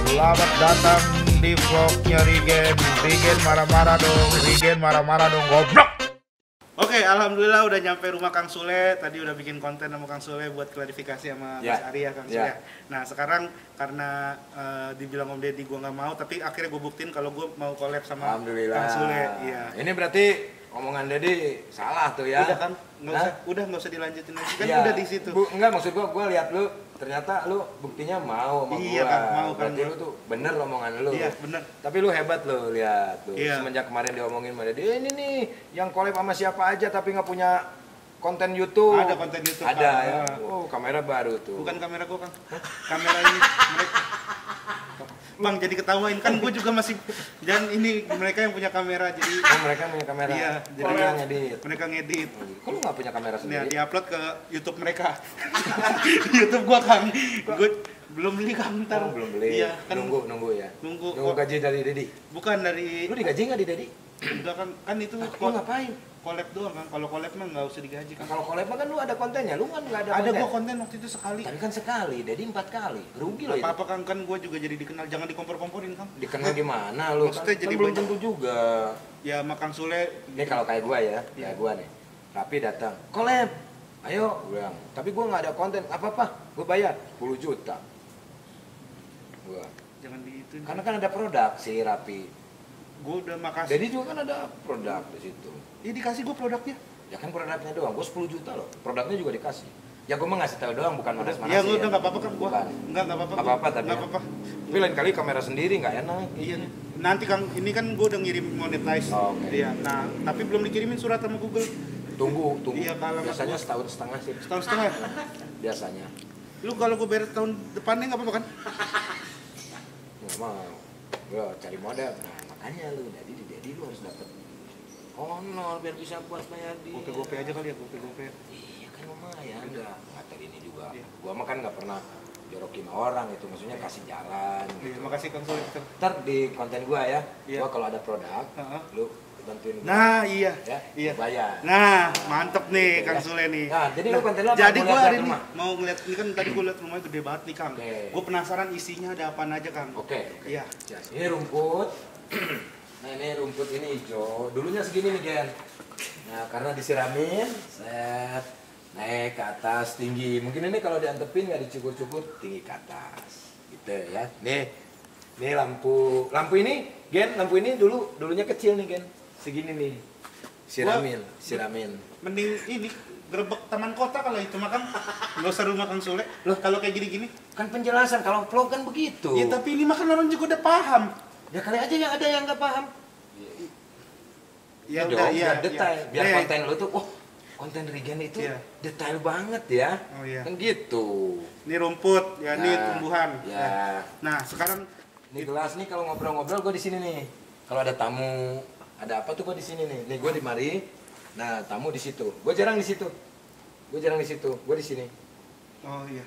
Selamat datang di vlognya Rigen. Rigen marah-marah dong, goblok. Oke, alhamdulillah udah nyampe rumah Kang Sule. Tadi udah bikin konten sama Kang Sule buat klarifikasi sama Mas Arya, Kang Sule. Nah, sekarang karena dibilang Om Deddy gue nggak mau, tapi akhirnya gue buktiin kalau gue mau collab sama Kang Sule. Iya. Ini berarti omongan Deddy salah tuh ya? Udah kan? Nggak usah dilanjutin lagi. Kan udah di situ. Enggak, maksud gue lihat lu ternyata lu buktinya mau sama iya, gua. Kan, mau kan. Berarti lu tuh bener omongan lu. Iya, bener. Tapi lu hebat lu, lihat tuh. Iya. Semenjak kemarin diomongin sama Deddy, ini nih yang collab sama siapa aja tapi nggak punya konten YouTube. Ada konten YouTube. Ada ya. Oh, kamera baru tuh. Bukan kamera gua, Kang. Kamera ini mereka. Bang, jadi ketawain kan gue juga masih dan ini mereka yang punya kamera jadi mereka punya kamera. Iya, jadi mereka ngedit. Mereka ngedit. Kok lu nggak punya kamera sendiri? Nah, diupload ke YouTube mereka. YouTube gua, Kang. Gue belum beli, Kang. Ntar. Oh, belum beli. Iya, kan nunggu ya. Nunggu gaji dari Deddy. Bukan dari. Lu digaji nggak di Deddy? Udah kan itu Lu ngapain? Collab doang, Kang. Kalau collab mah nggak usah digaji, Kang. Kalau collab kan lu ada kontennya, lu kan nggak ada konten. Ada gua konten waktu itu sekali. Tapi kan sekali, Deddy 4 kali. Rugi loh itu. Apa-apa, Kang, kan gua juga jadi dikenal. Jangan dikompor-komporin, Kang. Dikenal gimana lu? Maksudnya kan jadi belum banyak. tentu juga. Ya sama Kang Sule. Ini kalau kayak gua ya, kayak gua nih. Rapi datang, collab. Ayo, gua bilang. Tapi gua nggak ada konten. Apa-apa, gua bayar 10 juta. Gua. Jangan diituin. Karena kan ada produk si Rapi. Gua udah makasih. Deddy juga kan ada produk di situ. Iya, dikasih gua produknya. Ya kan produknya doang, gua 10 juta loh. Produknya juga dikasih. Ya gua mah ngasih tahu doang, bukan manas-manasin. Ya udah nggak apa-apa, Kang. Gua nggak apa-apa. Nggak apa-apa tapi. Nggak apa-apa. Tapi lain kali kamera sendiri nggak enak. Iya nih. Nanti, Kang, ini kan gua udah ngirim monetize. Oh, oke. Iya. Nah, tapi belum dikirimin surat sama Google. Tunggu. Iya, kalau Biasanya setahun setengah sih. Setahun setengah. Biasanya. Lu kalau gua beres tahun depannya nggak apa-apa kan? Nggak mau. Gua cari modal. Nah, makanya lu jadi lu harus dapet honor biar bisa buat bayar dia. Gope aja kali ya, gope. Iya kan lumayan. Nggak tadi ini juga. Gua mah kan nggak pernah jorokin orang itu, maksudnya kasih jalan. Iya, Gitu. makasih, Kang Sule. Ntar di konten gua ya, Iya. gua kalau ada produk, lu bantuin gua. Nah, iya. Ya, Iya. bayar. Nah, mantep nih, Gitu, Kang ya. Sule nih. Nah, jadi lu konten lu apa? Jadi Mau gua lihat hari ini rumah? mau ngeliat, ini kan tadi gua liat rumahnya gede banget nih, Kang. Oke. Gua penasaran isinya ada apaan aja, Kang. Oke. Iya. Ya, ini rumput. Nah, ini rumput ini hijau. Dulunya segini nih, Gen. Nah, karena disiramin, set, naik ke atas tinggi. Mungkin ini kalau diantepin nggak dicukur-cukur, tinggi ke atas. Gitu ya. Nih lampu ini, Gen, lampu ini dulunya kecil nih, Gen. Segini nih. Siramin. Mending ini gerbek taman kota kalau itu mah, Kang. Nggak usah rumah Kang Sule. Loh, Kalau kayak gini-gini. kan penjelasan kalau vlog kan begitu. Ya tapi ini mah kan orang juga udah paham. Ya kali aja yang ada yang nggak paham. Ya dong, udah, iya. biar detail, biar Iya. konten lu tuh, konten Rigen itu Iya. detail banget ya. Oh iya. Kan gitu. Ini rumput, ya ini Nah, tumbuhan. Ya. Nah, sekarang Ini gelas nih kalau ngobrol-ngobrol gue di sini nih. Kalau ada tamu, ada apa tuh gue di sini nih. Nih gue di mari. Nah, tamu di situ. Gue jarang di situ. Gue di sini. oh iya.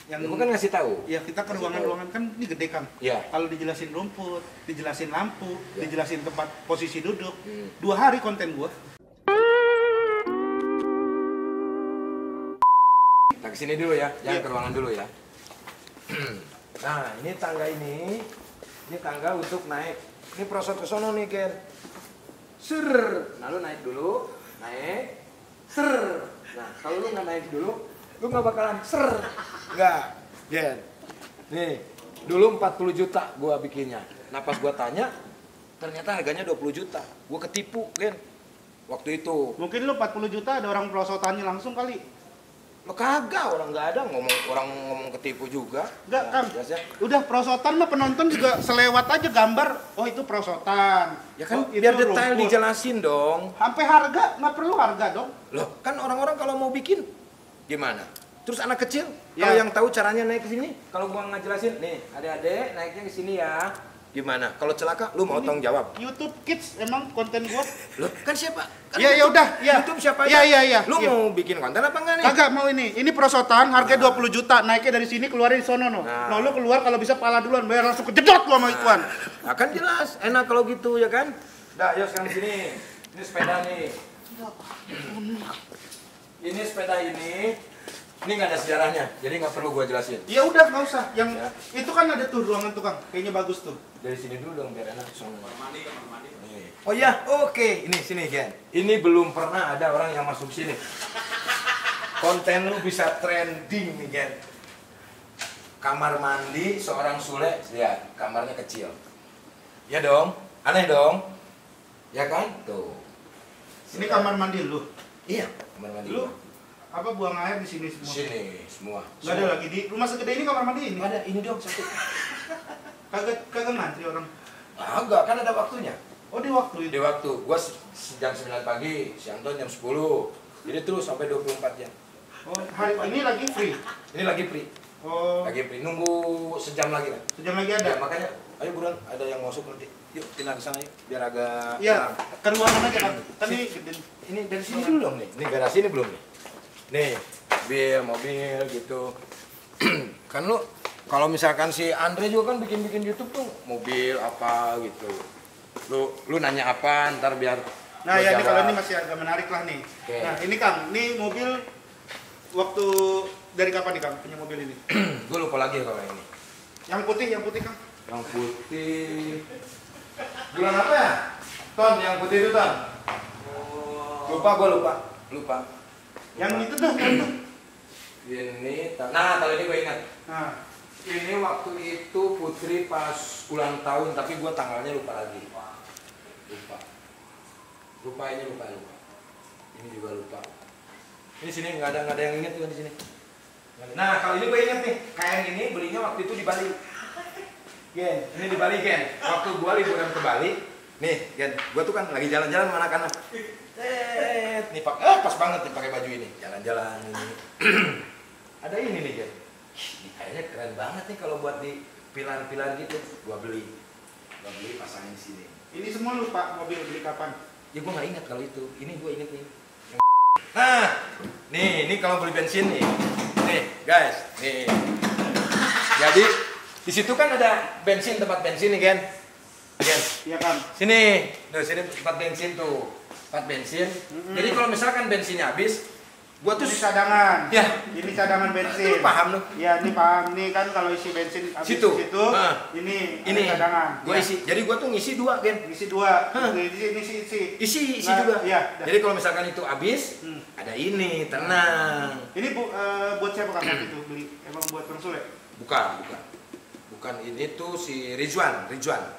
Ya, gue kan ngasih tahu. Ya kita ke ruangan-ruangan kan ini gede, Kang. Iya. Kalau dijelasin rumput, dijelasin lampu, Ya. dijelasin tempat posisi duduk, 2 Hmm. hari konten gua. Kita kesini dulu ya, jangan Iya. ke ruangan dulu ya. Nah, ini tangga ini tangga untuk naik. Ini prosot ke sono nih, Ken. Ser. Nah, lu naik dulu, naik. Ser. Nah, kalau lu nggak naik dulu, lu nggak bakalan ser. Nggak, Ken. Nih, dulu 40 juta gua bikinnya. Nah, pas gua tanya, ternyata harganya 20 juta. Gua ketipu, Ken. Waktu itu. Mungkin lu 40 juta ada orang perosotannya langsung kali. Lo kagak, orang nggak ada ngomong ketipu juga. Enggak, Nah, Kang. jelas ya. Udah perosotan mah penonton juga selewat aja gambar. Oh, itu perosotan. Ya kan Oh, itu biar detail rumput. dijelasin dong. Sampai harga nggak perlu harga dong. Loh, kan orang-orang kalau mau bikin gimana? Terus anak kecil Ya. kalau yang tahu caranya naik ke sini, kalau gua nggak jelasin, nih, adik-adik naiknya ke sini ya. Gimana? Kalau celaka lu mau tanggung jawab? YouTube Kids emang konten gua. Loh, kan siapa? Kan Iya, ya YouTube- udah, ya. YouTube siapa Iya, aja? iya. Lu Iya. mau bikin konten apa enggak nih? Kagak mau ini. Ini perosotan harganya 20 juta. Naiknya dari sini keluarin di sono no. Nah. Nah, lu keluar kalau bisa pala duluan, bayar langsung kejedot lu sama ituan. Akan jelas, enak kalau gitu ya kan? Dah, yuk sekarang sini. Ini sepeda nih. Ini sepeda ini Ini nggak ada sejarahnya, jadi nggak perlu gua jelasin. Ya udah nggak usah. Yang Ya. itu kan ada tuh ruangan tukang, kayaknya bagus tuh. Dari sini dulu dong biar enak. Kamar mandi. Nih. Oh iya, oke. Ini sini Gen. Ini belum pernah ada orang yang masuk sini. Konten lu bisa trending nih Gen. Kamar mandi seorang Sule, lihat kamarnya kecil. Ya dong, aneh dong. Ya kan? Tuh. Ini kamar mandi lu. Iya, kamar mandi. Lu apa buang air di sini semua? Sini semua. Nggak ada lagi di rumah segede ini kamar mandi ini. Nggak ada, ini dong satu. Kagak ngantri orang. Enggak, kan ada waktunya. Oh di waktu itu. Di waktu gua jam 9 pagi, si Anton jam 10. Jadi terus sampai 24 jam. Oh hari ini lagi free. Ini lagi free. Oh Lagi free. Nunggu sejam lagi lah. sejam lagi ada. Ya, makanya ayo buruan, ada yang masuk nanti. Yuk pindah ke sana yuk biar agak Iya, terang. ke ruangan aja kan. Tadi Ini dari sini dulu dong nih. Ini garasi ini belum nih. Nih, mobil gitu. Kan lu kalau misalkan si Andre juga kan bikin YouTube tuh mobil apa gitu. Lu nanya apa ntar biar Nah gua ya ini jawab. kalau ini masih agak menarik lah nih. Oke. Nah ini Kang, ini mobil waktu dari kapan nih Kang punya mobil ini? Gue lupa lagi kalau ini. Yang putih Kang. Yang putih. Bulan apa ya? Ton, yang putih itu Ton. Lupa, gue lupa. Yang itu tuh, yang itu. Ini, nah kalau ini gue ingat. Nah, Ini waktu itu Putri pas ulang tahun, tapi gue tanggalnya lupa lagi. Lupa ini lupa. Ini juga lupa. Ini sini nggak ada yang ingat juga di sini. Nah kalau ini gue ingat nih, kayak ini belinya waktu itu di Bali. Gen, ini di Bali Gen. Waktu gue liburan ke Bali, nih Gen, gue tuh kan lagi jalan-jalan sama anak-anak. Nih pas banget nih pakai baju ini, jalan-jalan ini. Ada ini nih Gen. Ini kayaknya keren banget nih kalau buat di pilar-pilar gitu. Gua beli pasangin di sini. ini semua lu Pak mobil beli kapan? Ya gua nggak ingat kalau itu. Ini gua inget nih. Nah, ini kalau beli bensin nih. Nih, guys, nih. Jadi di situ kan ada tempat bensin nih, Gen. Gen. Iya Kang. Sini. Sini tempat bensin tuh. Tempat bensin. Jadi kalau misalkan bensinnya habis, gua tuh Ini cadangan. Ya. Ini cadangan bensin. Lu paham lu? Ya, ini paham. Ini kan kalau isi bensin habis Situ. di situ, ini ada cadangan. Gua Ya. isi. Jadi gua tuh ngisi 2, Gen. Isi 2. Hah. Ini isi. Isi Nah, juga. iya, dah. Jadi kalau misalkan itu habis, ada ini, tenang. Ini buat siapa Kang waktu itu beli? Emang buat Kang Sule? Bukan ini tuh si Rizwan.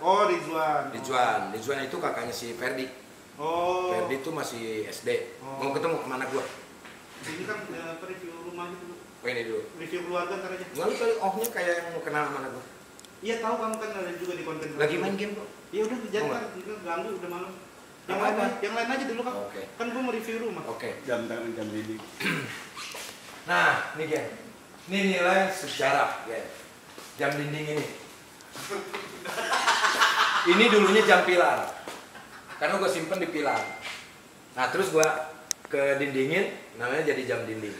Oh, Rizwan. Rizwan itu kakaknya si Ferdi. Oh. Ferdi tuh masih SD. Oh. Mau ketemu sama anak gua. Ini kan review rumah gitu. Oh ini dulu. Review keluarga ntar aja. Nggak lu kali ohnya kayak yang mau kenal sama anak gua. Iya tahu kamu kan ada juga di konten. Lagi main game kok. Iya udah jadi Oh, kan enggak ganggu udah malam. Yang Apa-apa? lain, yang lain aja dulu Kang. Oke. Kan gua mau review rumah. Oke. Jam ini. Nah, ini Gen. Ini nilai sejarah, Gen. Jam dinding ini. Ini dulunya jam pilar. Karena gue simpen di pilar. Nah, terus gue ke dindingin, namanya jadi jam dinding.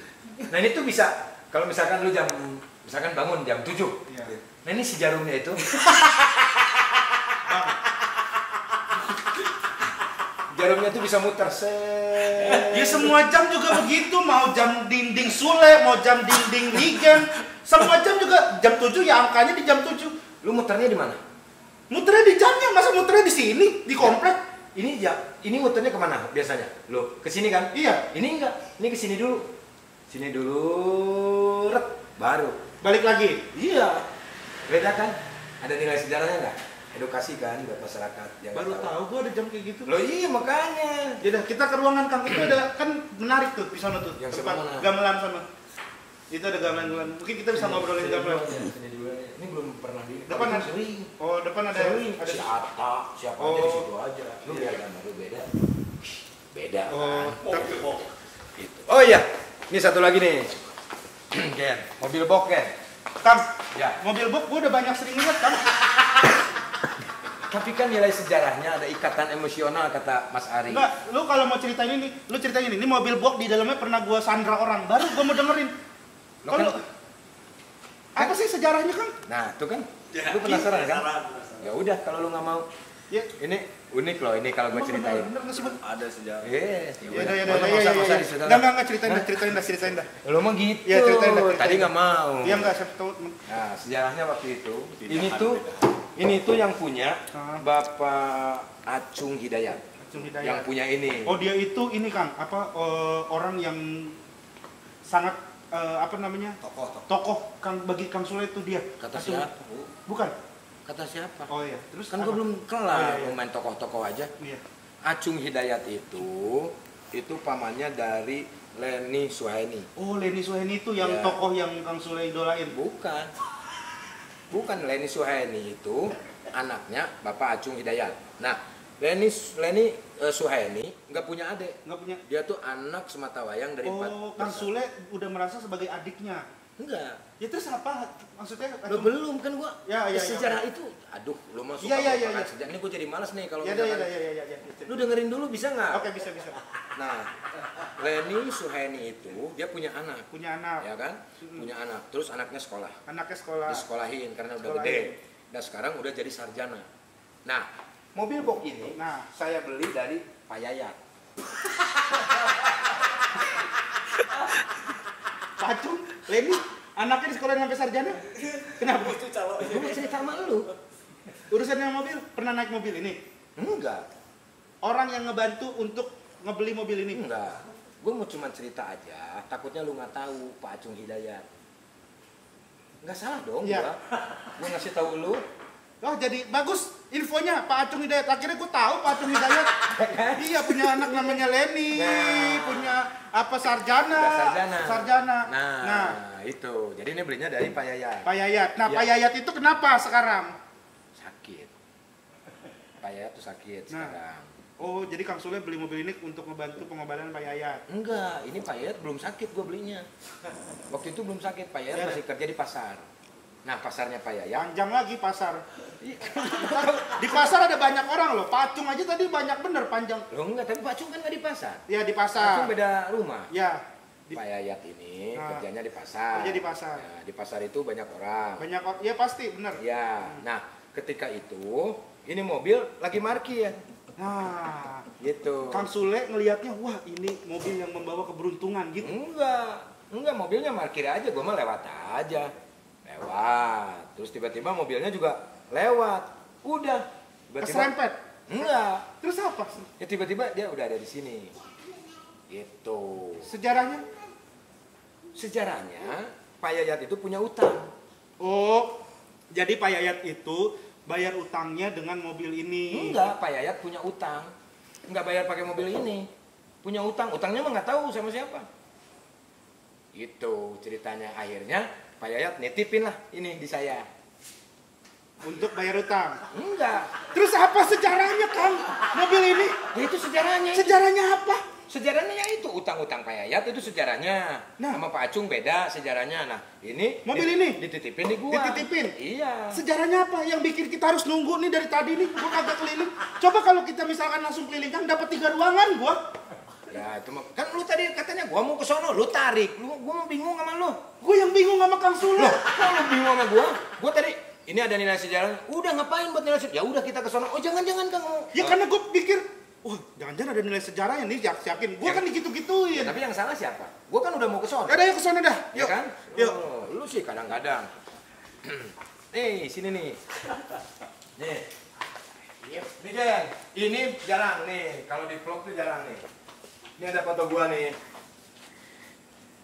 Nah, ini tuh bisa, kalau misalkan lu misalkan bangun jam 7. Iya. Nah, ini si jarumnya itu. Jarumnya tuh bisa muter. Ya semua jam juga begitu, mau jam dinding Sule, mau jam dinding Rigen, semua jam juga jam 7 ya angkanya di jam 7. Lu muternya di mana? Muternya di jamnya, masa muternya di sini, di komplek? Ini ini muternya kemana biasanya? Lo ke sini kan? Iya. Ini enggak. Ini ke sini dulu. Sini dulu, baru. Balik lagi. Iya. Beda kan? Ada nilai sejarahnya enggak? Edukasi kan buat masyarakat yang Baru nggak tahu gua ada jam kayak gitu. Lo iya makanya. Yaudah, kita ke ruangan Kang. Itu ada kan menarik tuh di sana tuh. Yang tempat sebelah mana? gamelan sana. Itu ada gamelan-gamelan. Mungkin kita bisa ngobrolin gamelan. Sini dulu. Ini belum pernah di. Depan ada. sering. Oh, depan ada Sering. ada Si Atta, siapa Oh. aja di situ aja. Lu lihat gambar lu beda. Beda Oh, kan? Gitu. Oh iya, ini satu lagi nih. Ken, mobil box Ken. Kang, Ya. mobil box gua udah banyak sering lihat Kang. Tapi kan nilai sejarahnya ada ikatan emosional kata Mas Ari. Enggak, lu kalau mau ceritain ini, lu ceritain ini mobil box di dalamnya pernah gua sandra orang, baru gua mau dengerin. Lo Kalau kan- apa sih sejarahnya Kang? Nah, itu kan. Lu penasaran kan? Ya udah kalau lu nggak mau. Ya. Ini unik loh ini kalau gue ceritain. Bener nggak sih, Bang? Ada sejarah. Iya. Ya udah, Enggak, ceritain dah. Lo mah gitu. Ya, ceritain dah. Tadi nggak mau. Iya enggak, saya tahu. Nah, sejarahnya waktu itu, Tidak. ini tuh yang punya Ah. Bapak Acung Hidayat. Acung Hidayat. Yang punya ini. Oh, dia itu ini Kang, orang yang sangat apa namanya? Tokoh Kang bagi Kang Sule itu dia. Kata Acung- siapa? Bukan. Kata siapa? Oh iya. Terus Kan apa? gue belum Oh, kelar, iya, iya. main tokoh-tokoh aja. Iya. Acung Hidayat itu pamannya dari Leni Suhaini. Oh, Leni Suhaini itu yang Iya. tokoh yang Kang Sule idolain. Bukan. Bukan Leni Suhaini itu anaknya Bapak Acung Hidayat. Nah, Leni Suhaini nggak punya adik. Nggak punya. Dia tuh anak sematawayang dari empat Oh, Kang bersaudara. Sule udah merasa sebagai adiknya. Enggak. Ya terus apa? Maksudnya Lo belum kan gua. Ya, ya, sejarah itu, aduh, lu mah suka Iya, iya, melupakan iya. sejarah. Ini gua jadi malas nih kalau Ya, misalkan. ya. Lu dengerin dulu bisa nggak? Oke, bisa. Nah, Leni Suhaini itu dia punya anak, Punya anak. ya kan? Punya anak. Terus anaknya sekolah. Anaknya sekolah. Disekolahin karena udah Sekolahin. gede. Dan sekarang udah jadi sarjana. Nah, mobil box ini Nah, saya beli dari Pak Yayat. Pak Acung, Leni, anaknya di sekolah sampai sarjana? Kenapa? Itu calon. Gue mau cerita sama lu. Urusannya mobil, pernah naik mobil ini? Enggak, Orang yang ngebantu untuk ngebeli mobil ini? enggak. Gue mau cuma cerita aja, takutnya lu nggak tahu Pak Acung Hidayat. Nggak salah dong Iya. Gue ngasih tahu lu. Oh, jadi bagus infonya Pak Acung Hidayat. Akhirnya gue tahu Pak Acung Hidayat. Iya, punya anak namanya Leni, Nah. punya apa sarjana. Udah sarjana. Nah, Nah, itu. Jadi ini belinya dari Pak Yayat. Pak Yayat. Nah, Ya. Pak Yayat itu kenapa sekarang? Sakit. Pak Yayat tuh sakit Nah. sekarang. Oh, jadi Kang Sule beli mobil ini untuk membantu pengobatan Pak Yayat. Enggak, ini Pak Yayat belum sakit gue belinya. Waktu itu belum sakit, Pak Yayat Ya. masih kerja di pasar. Nah, pasarnya Pak Yayat. Panjang lagi pasar. Di pasar ada banyak orang loh. Pak Acung aja tadi banyak bener panjang. Loh enggak, tapi Pak Acung kan nggak di pasar. Ya di Pak Acung pasar. beda rumah. Ya, di, Pak Yayat ini Nah. kerjanya di pasar. Kerja di pasar. Nah, di pasar itu banyak orang. banyak orang. Ya pasti bener. Ya, nah ketika itu ini mobil lagi parkir, Nah, gitu. Kang Sule ngelihatnya, wah ini mobil yang membawa keberuntungan gitu. Enggak mobilnya parkir aja, gue mah lewat aja, lewat. Terus tiba-tiba mobilnya juga lewat, udah. Tiba-tiba, Keserempet. enggak, Terus apa? ya tiba-tiba dia udah ada di sini, gitu. Sejarahnya? Sejarahnya Pak Yayat itu punya utang. Oh, jadi Pak Yayat itu bayar utangnya dengan mobil ini. Enggak, Pak Yayat punya utang. Enggak bayar pakai mobil ini. Punya utang. Utangnya mah nggak tahu sama siapa. Itu ceritanya. Akhirnya Pak Yayat nitipin lah ini di saya. Untuk bayar utang. Enggak. Terus apa sejarahnya Kang? Mobil ini? Ya itu sejarahnya. Sejarahnya apa? Sejarahnya ya itu utang-utang Pak Yayat itu sejarahnya. Nah. Sama Pak Acung beda sejarahnya. Nah, ini Mobil ini? dititipin di gua. Dititipin? Iya. Sejarahnya apa? Yang bikin kita harus nunggu nih dari tadi nih, gua kagak keliling. Coba kalau kita misalkan langsung keliling kan dapat 3 ruangan gua. Ya, itu mah kan lu tadi katanya gua mau ke sono, lu tarik. Gua mau bingung sama lu. Gua yang bingung sama Kang Sule. Kok lu bingung sama gua? Gua tadi ini ada nilai sejarah. Udah ngapain buat nilai sejarah? Ya udah kita ke sono. Oh, jangan-jangan Kang. Ya karena gua pikir, wah jangan-jangan ada nilai sejarahnya nih, yakin. Gua Ya. kan digitu-gituin. Tapi yang salah siapa? Gua kan udah mau ke sono. Ya udah yuk ke sana dah. Ya Yuk. kan? Yuk. Oh, lu sih kadang-kadang. Nih, sini nih. Nih. Nih, Jen. Ini jarang nih. Kalau di vlog tuh jarang nih. Ini ada foto gua nih.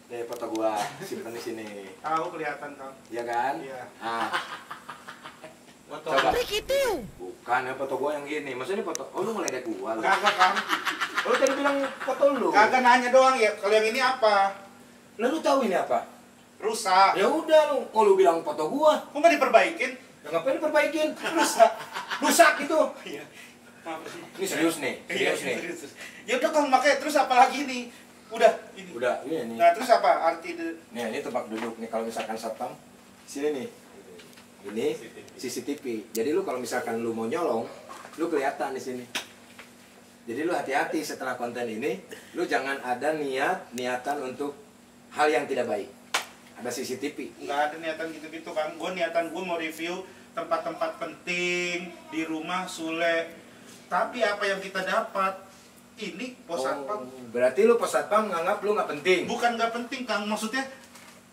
Nih foto gua, simpan di sini. Tahu kelihatan Kang. Iya kan? Iya. Ah, Foto. coba. Bukan, ya foto gua yang gini. Maksudnya ini foto. Oh, lu ngeledek gua lu. Kagak Kang. Oh, lu tadi bilang foto lu. Kagak nanya doang ya. Kalau yang ini apa? Lah lu tahu ini apa? Rusak. Ya udah lu, kalau lu bilang foto gua, Kok nggak diperbaikin? ya ngapain diperbaikin? Rusak. Rusak itu. Iya. Ini serius nih, serius nih. Ya udah Kang, makanya terus apa lagi nih? Udah ini. Udah, ini nih. Nah, terus apa arti Nih, ini tempat duduk nih kalau misalkan satpam sini nih. Ini CCTV. Jadi lu kalau misalkan lu mau nyolong, lu kelihatan di sini. Jadi lu hati-hati setelah konten ini, lu jangan ada niatan untuk hal yang tidak baik. Ada CCTV. nggak ada niatan gitu-gitu Kang. Gue niatan gue mau review tempat-tempat penting di rumah Sule. Tapi apa yang kita dapat ini pos satpam. Berarti lu pos satpam nganggap lu nggak penting? Bukan nggak penting Kang, maksudnya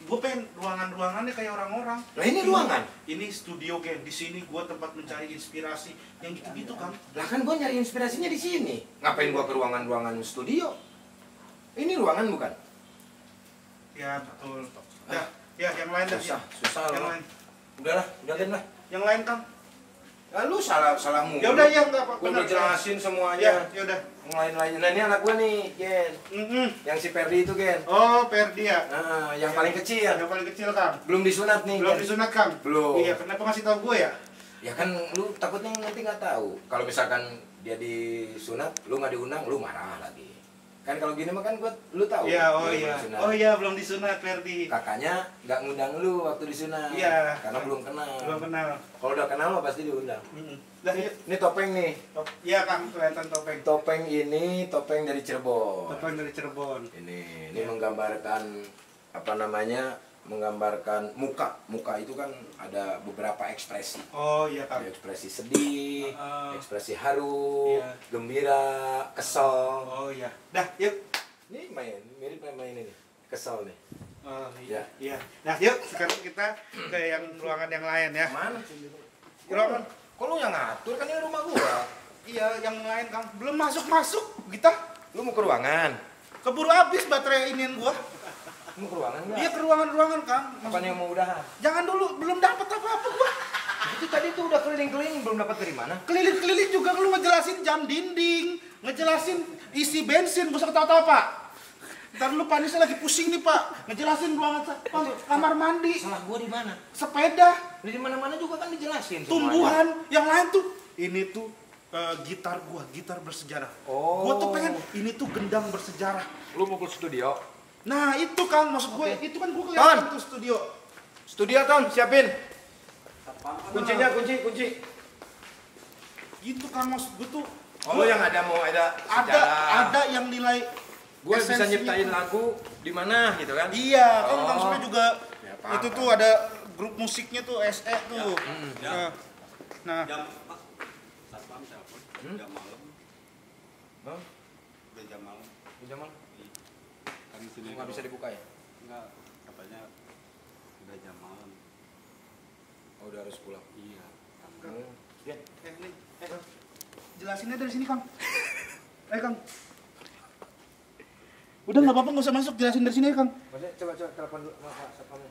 gue pengen ruangan-ruangannya kayak orang-orang. Nah ini ruangan? Ini studio Gen, di sini gue tempat mencari inspirasi yang gitu-gitu Kang. Lah kan gue nyari inspirasinya di sini. Ngapain gue ke ruangan-ruangan studio? Ini ruangan bukan? Ya betul. Dah, ya yang lain dah. Susah Yang loh. lain. Udahlah, udah kan lah. Yang lain Kang. Nah, lu salah mulu. Ya udah ya enggak apa-apa. Gue udah jelasin Ya, semuanya. ya udah. Yang lain-lainnya. Nah ini anak gue nih, Gen. Yang si Perdi itu, Gen. Oh, Perdi ya. Nah, yang paling kecil. Yang paling kecil Kang. Belum disunat nih. Belum Gen. disunat Kang. Belum. Iya, kenapa ngasih tahu gue ya? Ya kan lu takutnya nanti nggak tahu. Kalau misalkan dia disunat, lu nggak diundang, lu marah lagi. Kan kalau gini mah kan lu tahu. Iya, oh dia iya. belum disunat. Oh iya, belum disunat Perdi. Kakaknya nggak ngundang lu waktu disunat. Iya. Karena belum kenal. Belum kenal. Kalau udah kenal mah pasti diundang. Dah, yuk. Ini topeng nih. Iya Kang, kelihatan topeng. Topeng ini topeng dari Cirebon. Topeng dari Cirebon. Ini menggambarkan apa namanya? Menggambarkan muka. Muka itu kan ada beberapa ekspresi. Oh iya Kang. Ada ekspresi sedih, Uh-uh. ekspresi haru, Iya. gembira, kesel. Oh iya. Dah, yuk. Ini mirip main ini. Kesel nih. Oh Ya. iya. Nah, yuk sekarang kita ke yang ruangan yang lain ya. Mana? Ruangan. Kok lu yang ngatur? Kan ini rumah gua. Iya, yang lain Kang. Belum masuk-masuk kita. Lu mau ke ruangan? Keburu habis baterai inian gua. Mau ke ruangan enggak? Iya, ke ruangan-ruangan Kang. Apaan yang mau udahan? Jangan dulu, belum dapat apa-apa gua. Itu tadi tuh udah keliling-keliling, belum dapat dari mana? Keliling-keliling juga lu ngejelasin jam dinding, ngejelasin isi bensin, gak usah ketawa-tawa Pak. Ntar lu panisnya lagi pusing nih Pak, ngejelasin ruangan kamar mandi, Salah gua di mana? sepeda, Di mana-mana juga kan dijelasin semuanya. tumbuhan, yang lain tuh. Ini tuh gitar gua, gitar bersejarah. Oh. Gua tuh pengen ini tuh gendang bersejarah. Lu mau ke studio? Nah itu Kang, maksud gue, Oke. itu kan gue kelihatan Ton. tuh studio. Studio Ton, siapin. Kuncinya, kunci. Gitu Kang, maksud gue tuh. Oh, lu yang ada mau ada sejarah. Ada yang nilai. Gue bisa esensinya nyiptain tuh. lagu di mana gitu kan? Iya, kan Oh. Kang Sule juga Ya, paham, itu paham. tuh ada grup musiknya tuh SE tuh. Ya. Nah, Jam Pak. Satpam siapa? Jam malam. Bang, Udah jam malam. Jamal, Kan di sini nggak bisa dibuka ya? Enggak, katanya udah jam malam. Oh, udah harus pulang. Iya. Gen, nih, jelasinnya dari sini Kang. Kang. Udah nggak apa-apa, nggak usah masuk, jelasin dari sini ya Kang. maksudnya coba telepon dulu Pak Satpamnya.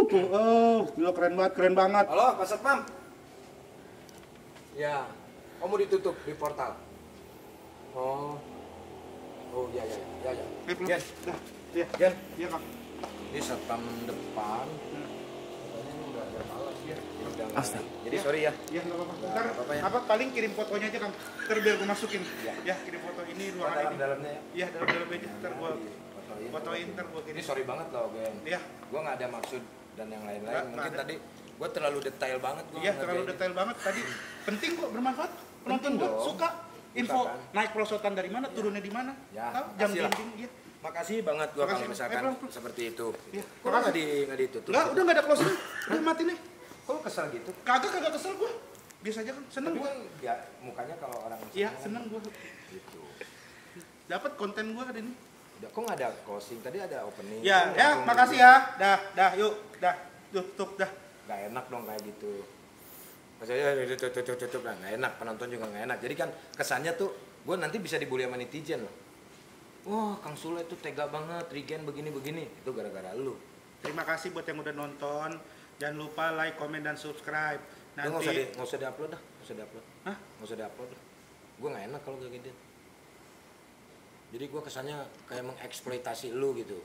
Tuh, gila keren banget. Halo, Pak Satpam. Ya, kamu ditutup di portal. Oh, ya. Gen, Dah, iya, Gen, iya Kang. ini satpam depan. Katanya ini udah malas ya. Astaga. Jadi sorry ya. Iya nggak apa-apa. Ntar Nggak apa-apa ya. apa paling kirim fotonya aja Kang. Ntar biar gue masukin. Iya. Ya kirim foto ini ruangan ini. Dalamnya ya. Iya dalam aja. Ntar gue fotoin, ntar gue Ini kirim. sorry banget loh, Gen. Iya. Gua nggak ada maksud dan yang lain-lain. Nggak Mungkin ada. tadi gua terlalu detail banget gua. Iya terlalu ngerjain. detail banget tadi. Penting kok, bermanfaat. Penonton Penting gue dong. suka info kan. naik perosotan dari mana, turunnya di mana. Ya, Tahu jam kasih lah. dinding. Iya. Makasih banget gua Makasih. kalau misalkan Pulang. seperti itu. Iya, Kok nggak ditutup? Enggak, udah nggak ada closing. Udah mati nih. Kok kesel gitu? Kagak kesel gue. Biasa aja kan, seneng Tapi gue. kan ya mukanya kalau orang Iya, seneng seneng gue. gitu. Dapat konten gue hari ini. Udah, kok nggak ada closing? Tadi ada opening. Ya, Kok ya, langsung makasih gitu? ya. Dah, yuk, tutup dah. Nggak enak dong kayak gitu. Maksudnya tutup lah, nggak enak, penonton juga nggak enak. Jadi kan kesannya tuh gue nanti bisa dibully sama netizen loh. Wah, Kang Sule tuh tega banget, Regen begini-begini. Itu gara-gara lu. Terima kasih buat yang udah nonton. Jangan lupa like, komen, dan subscribe. Nggak Nanti usah diupload dah, nggak usah diupload. Hah? Nggak usah diupload dah. Gue nggak enak kalau kayak gitu. Jadi gue kesannya kayak mengeksploitasi lu gitu.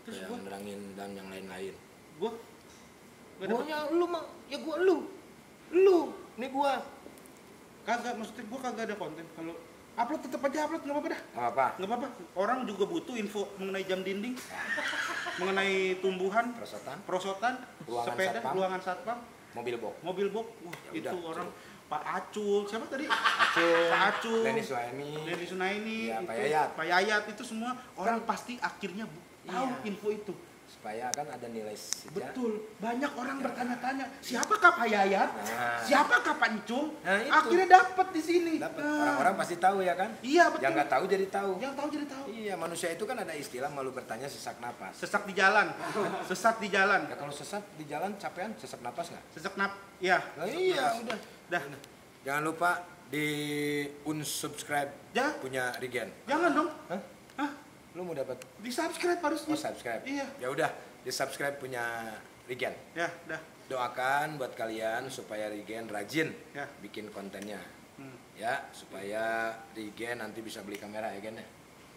Terus Kayak gua? menerangin dan yang lain-lain. gua gak dapet. Gua lu mah, ya gua lu. Lu, nih gua. Kagak, maksudnya gua kagak ada konten. Kalau upload tetap aja upload, nggak apa-apa dah. Nggak apa? Nggak apa-apa. Orang juga butuh info mengenai jam dinding, mengenai tumbuhan, Perosotan, perosotan, Ruangan sepeda, satpam. ruangan satpam, mobil box. mobil box. Wah, Ya itu udah, orang Pak Acul, siapa tadi? Acung, Pak Acul, Leni Suhaimi. Denny Sunaini, Ya, itu, Pak Yayat. Pak Yayat itu semua orang pasti akhirnya tahu Iya. info itu. supaya kan ada nilai sejarah. Betul, banyak orang bertanya-tanya, siapakah Pak Yayat? Nah. Siapakah Pak Encung? Nah, itu. Akhirnya dapat di sini. Dapat. Nah. Orang-orang pasti tahu ya kan? Iya, betul. Yang nggak tahu jadi tahu. Yang tahu jadi tahu. Iya, manusia itu kan ada istilah malu bertanya sesak napas. Sesak di jalan, sesat di jalan, Ya, kalau sesat di jalan capean sesak napas nggak? sesak ya. Nah, iya, udah. Dah. Jangan lupa di unsubscribe Ya. punya Regen. Jangan dong. Hah? Hah? Lu mau dapat? Di subscribe harusnya. Oh, subscribe. Iya. Ya udah, di subscribe punya Regen. Ya, dah. Doakan buat kalian supaya Regen rajin Ya. bikin kontennya. Hmm. Ya, supaya Regen nanti bisa beli kamera ya Gen ya.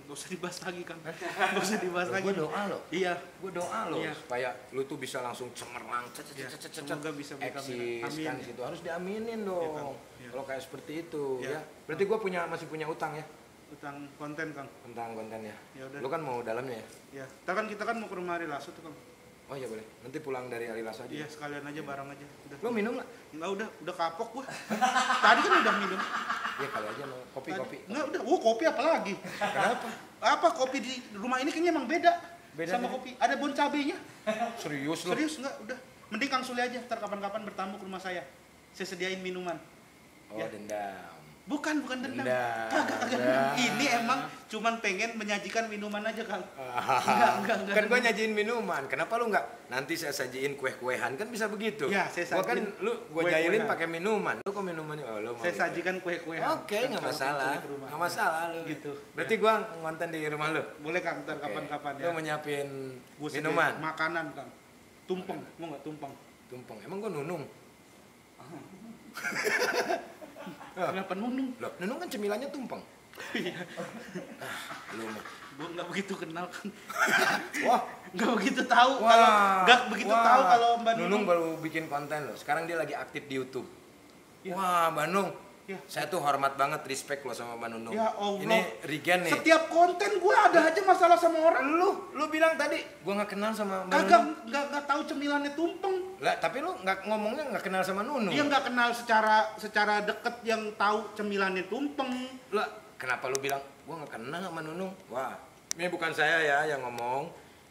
Gak usah dibahas lagi kan. Gak usah dibahas lagi. Gue doa lo. Iya. Gue doa lo Iya. supaya lu tuh bisa langsung cemerlang, Iya. Semoga bisa beli kamera. eksis Amin. kan gitu. Harus diaminin dong. Iya, Kang. Iya. Kalau kayak seperti itu Iya. ya. Berarti gue masih punya utang ya Utang konten Kang. tentang kontennya. Ya udah. Lu kan mau dalamnya ya? Ya. Kita kan mau ke rumah Ari Lasso tuh Kang. Oh iya boleh. Nanti pulang dari Alilas aja. Iya, sekalian aja bareng aja. Udah. Lu minum nggak? Enggak udah kapok gua. Tadi kan udah minum. Iya kali aja mau kopi. Enggak udah. Kopi apa lagi? Kenapa? Apa kopi di rumah ini kayaknya emang beda. Beda sama nih. kopi. Ada bon cabenya. Serius lu? Serius enggak? Udah. Mending Kang Sule aja. Ntar kapan-kapan bertamu ke rumah saya. Saya sediain minuman. Oh Ya. dendam. Bukan dendam. Dendam. Kagak. Ini emang cuman pengen menyajikan minuman aja, Kang. Enggak. Kan gua nyajiin minuman. Kenapa lu nggak? Nanti saya sajiin kue-kuehan kan bisa begitu. Ya, saya Gua kan sajiin gua kue-kuehan. jailin pakai minuman. Lu kok minumannya? Oh, lu mau Saya gitu. sajikan kue-kuean. Oke, nggak masalah. Nggak masalah lu. Gitu. Berarti gua ngonten di rumah lu. Boleh Kang, ntar Oke. kapan-kapan Lu ya. mau nyiapin Gua sediain minuman. makanan, Kang. Tumpeng, mau nggak tumpeng? Tumpeng. Emang gua nunung. Kenapa nunung? Loh, nunung kan cemilannya tumpeng. Iya. Lu mah. Gue nggak begitu kenal kan. Wah, Nggak begitu tahu kalau nggak begitu tahu kalau Mbak Nunung baru bikin konten loh. Sekarang dia lagi aktif di YouTube. Ya. Wah, Mbak Nung. Ya. Saya tuh hormat banget, respect loh sama Mbak Nunung. Ya Allah. Ini Regen nih. Setiap konten gue ada aja masalah sama orang. Lu bilang tadi gua nggak kenal sama Mbak Kagak Nunung. nggak tahu cemilannya tumpeng. Lah, tapi lu ngomongnya nggak kenal sama Nunung. Dia nggak kenal secara deket yang tahu cemilannya tumpeng. Lah, kenapa lu bilang gua nggak kenal sama Nunung? Wah, ini bukan saya ya yang ngomong.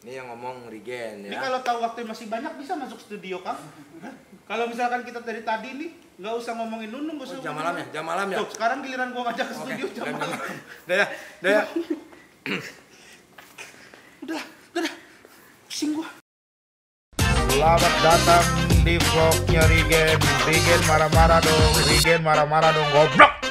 Ini yang ngomong Regen Ini ya. kalau tahu waktu masih banyak bisa masuk studio Kang. Kalau misalkan kita dari tadi nih nggak usah ngomongin Nunung, nggak usah. Jam malam ya, jam malam ya. Tuh, sekarang giliran gua ngajak ke Oke, studio jam malam. Udah ya. Udah. Pusing gua. Selamat datang di vlognya Regen. Regen marah-marah dong, goblok.